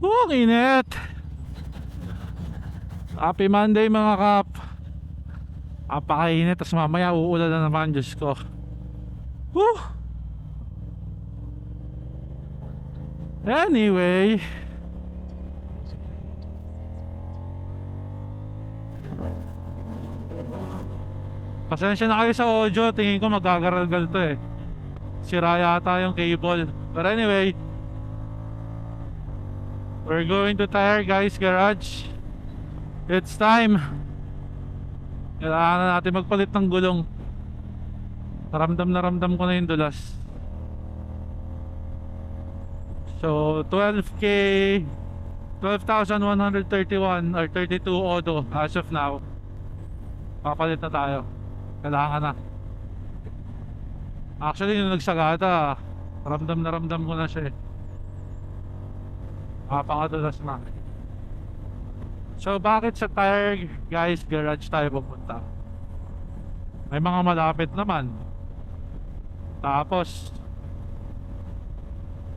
Ang init. Happy Monday mga kap. Apakainit, tas mamaya uulan na naman, Diyos ko. Whew. Anyway, pasensya na kayo sa audio. Tingin ko magagaral-gal to eh. Sira yata yung cable. But anyway, we're going to Tire Guys Garage. It's time. Kailangan na natin magpalit ng gulong. Ramdam na ramdam ko na yung dulas. So 12K, 12,131 or 32 auto as of now. Papalit na tayo. Kailangan na. Actually yung nagsagata, ramdam na ramdam ko na siya eh. Napakadulas na. So bakit sa Tire Guys Garage tayo pupunta? May mga malapit naman. Tapos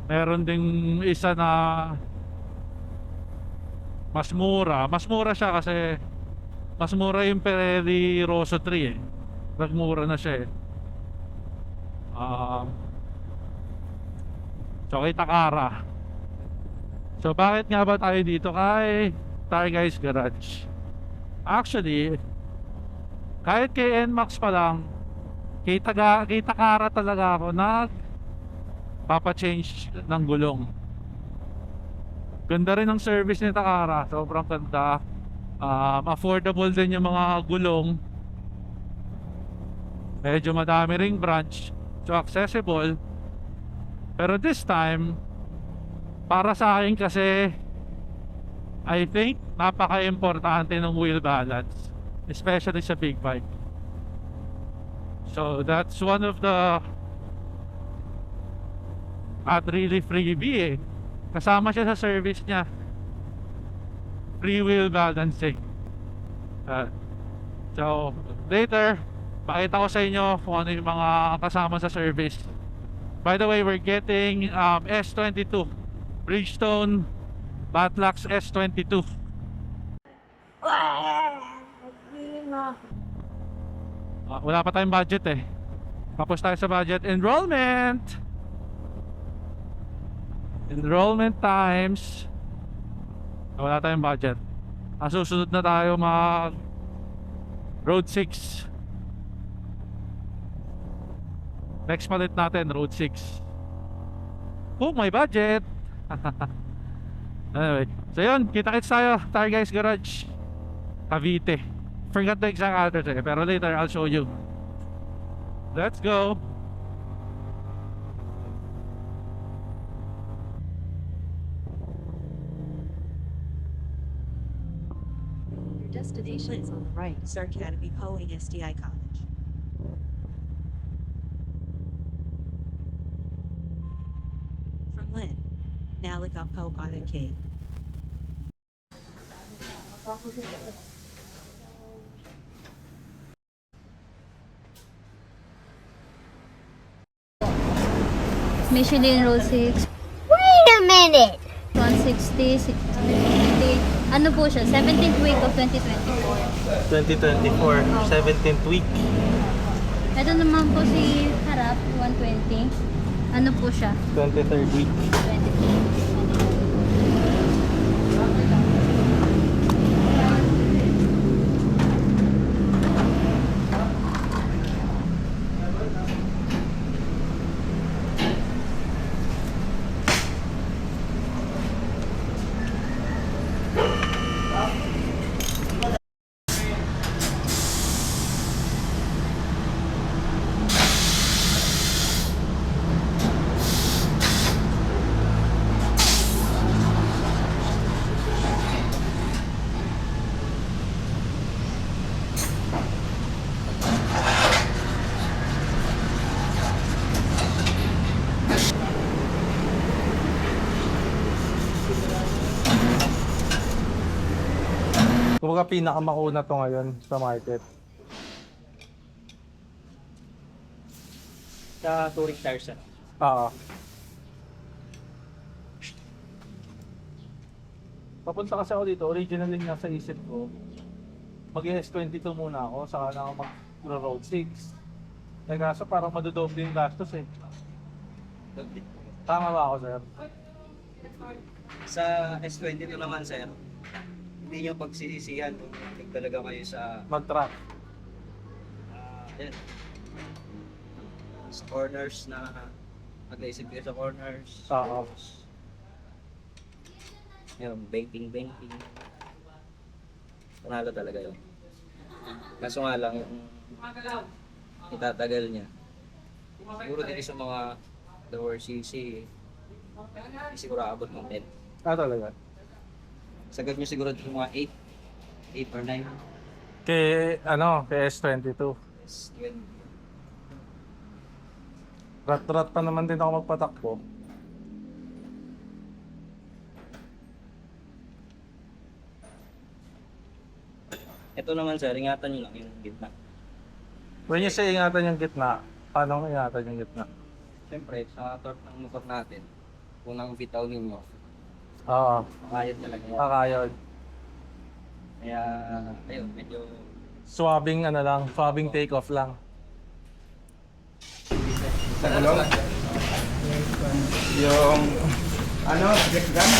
meron ding isa na mas mura. Mas mura siya kasi mas mura yung Pirelli Rosso 3 eh. Nagmura na siya eh. So kay Takara. So bakit nga ba tayo dito kay Tire Guys Garage? Actually, kahit kay NMAX pa lang, kay Takara talaga ako papa-change ng gulong. Ganda rin ang service ni Takara, sobrang ganda. Affordable din yung mga gulong. Medyo madami ring branch, so accessible. Pero this time, para sa akin kasi, I think napaka-importante ng wheel balance, especially sa big bike. So that's one of the at really freebie eh. Kasama siya sa service niya, free wheel balancing. So later pakita ko sa inyo kung ano yung mga kasama sa service. By the way, we're getting S22 Bridgestone Batlax S22. Wala pa tayong budget eh. Tapos tayo sa budget. Enrollment times. Wala tayong budget. Susunod na tayo mag Road 6. Next palit natin Road 6. Oh, may budget. Anyway, so yun, kita-kits tayo Tire Guys Garage Cavite. Forgot the exact address eh, pero later I'll show you. Let's go. Your destination is on the right. Star Academy Poing SDI College. From Lynn, Nalika Po K. Michelin Road 6, Wait a minute! 160, 650. Ano po siya? 17th week of 2024. 2024, 17th week. Ito naman po si harap, 120. Ano po siya? 23rd week. 23. Kumbaga pinakamakuna to ngayon sa market. Sa touring tires. Oo. Papunta kasi ako dito, originally nga sa isip ko, mag-S22 muna ako, saka na ako mag-road 6. Eh kaso parang madodoble yung gastos eh. Tama ba ako, sir? Sa S22 naman, sir, hindi nyo pagsisisihan kung talaga kayo sa Mag-track. yan, sa corners na mag-naisip kayo sa corners. Oo. Yung banking. Panalo talaga yun. Kaso nga lang, yung itatagal niya. Siguro din sa mga lower CC, hindi siguro abot ng 10. Ah, talaga? Sagad nyo siguro dito mga 8 or 9. Kay S22. Yun. Rat-rat pa naman din ako magpatakbo. Ito naman sir, ingatan nyo lang yung gitna. When you say ingatan yung gitna, paano ingatan yung gitna? Siyempre, sa torque ng motor natin, unang bitaw ninyo, Oo, makayod talaga yan. kakayod. Kaya, ayun, medyo Swabbing take off lang. Yung ano, check gun.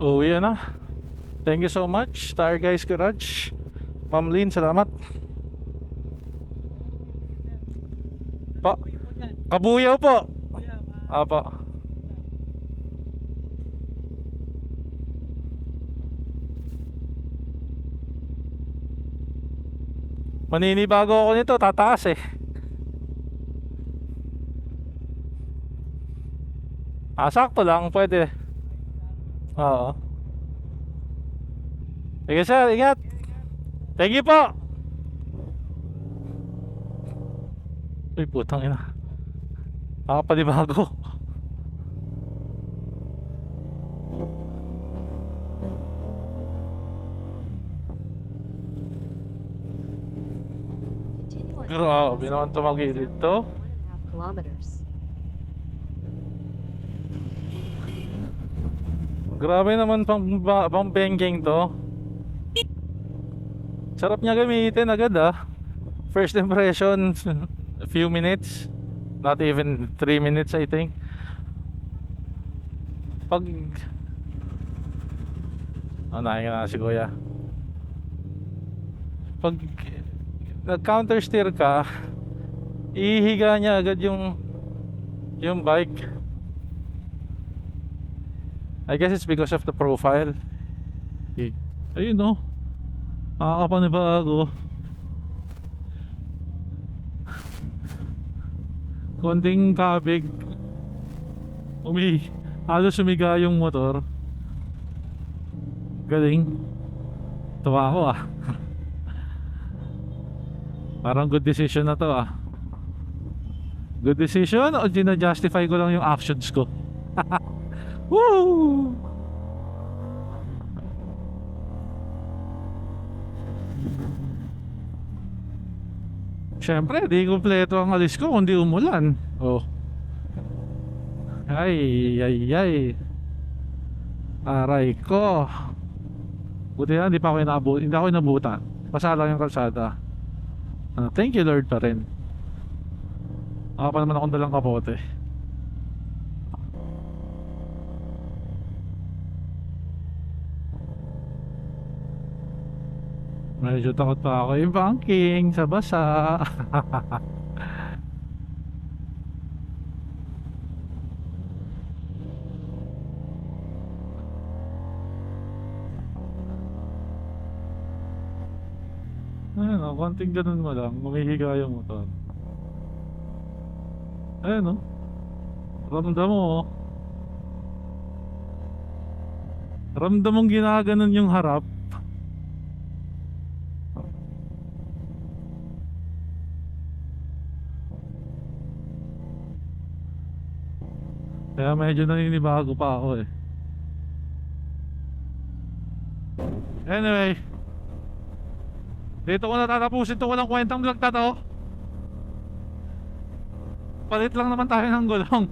Uwi na. Thank you so much, Tire Guys Garage. Ma'am Lynn, salamat. Pa, kabuyaw po. Apa. Maninibago ako nito, tataas eh. Sakto lang, pwede. Oo. Sige sir, ingat. Thank you po. Uy, putang ina. Nakapanibago. Grabe naman tumagilid to. 1.5 kilometers. Grabe naman pang bengking to. Sarap niya gamitin agad ah. First impression, a few minutes. Not even 3 minutes I think. Pag nahinga na si Kuya. Pag nag-counter steer ka, ihiga niya agad yung bike. I guess it's because of the profile. Ayun no. Nakakapanibago. Konting kabig. Halos sumiga yung motor. Galing. Tawa ako ah. Parang good decision na to ah. Good decision o gina-justify ko lang yung actions ko? Woo! Siyempre, di kumpleto ang alis ko kung di umulan. Oh. Ay, ay, ay. Aray ko. Buti na, hindi ako inabutan. Basa lang yung kalsada. Thank you Lord pa rin. Pa naman akong dalang kapote. Medyo takot pa ako yung banking sa basa. Ayun, konting ganun mo lang, humihiga yung motor. Ayun, ramdam mo. Ramdam mong ginaganon yung harap. Kaya medyo naninibago pa ako eh. Anyway, dito ko natatapusin to, walang kwentang vlog na to. Palit lang naman tayo ng gulong.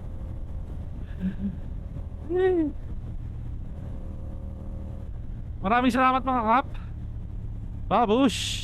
Maraming salamat mga kap. Babush!